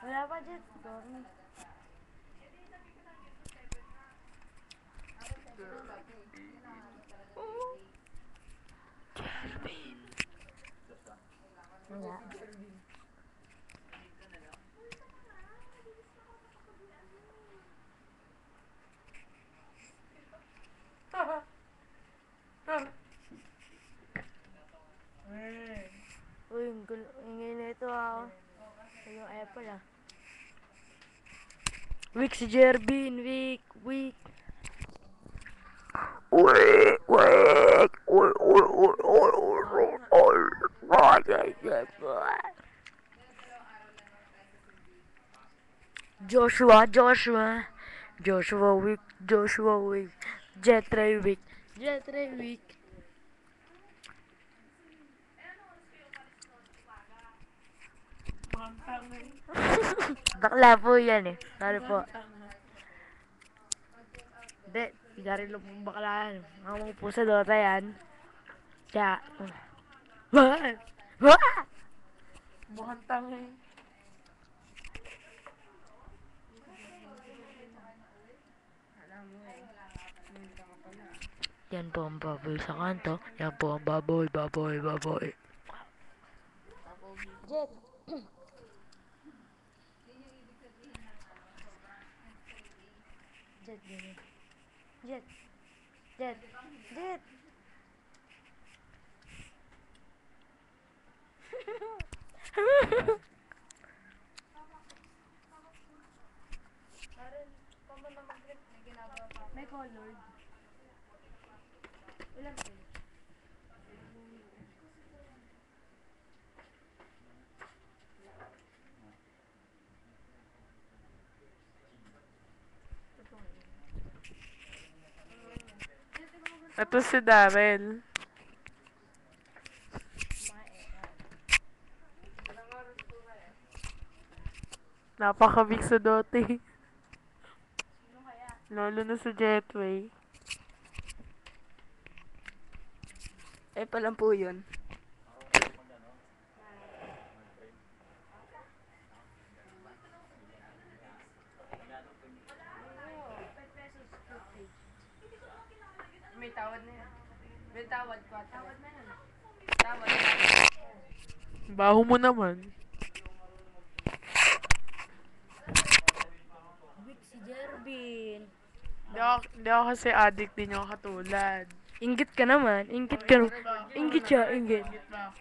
Wala pa, Jet. Sorry. Wala. Uy, ingay na ito yung apple Weak si Jervin, weak. Joshua weak. Jetray weak. Bakla po yan eh. Sorry po. Hindi, dari lang pong bakla yan. Mga po sa Dota yan. Kaya, Mukhang tangay. yan po ang baboy sa kanto. Yan po ang baboy. Jet. Jet. May colored. Ilan po? Ito si Darrell. Napaka-big sa Dota. Lalo na sa Jetway. Pa lang po yun. May tawad na yan. May tawad ko. Tawad na yan. Tawad. Baho mo naman. Weak si Jervin. Hindi ako kasi addict din yung katulad. Inggit ka naman. Inggit siya. Ingit ba ako?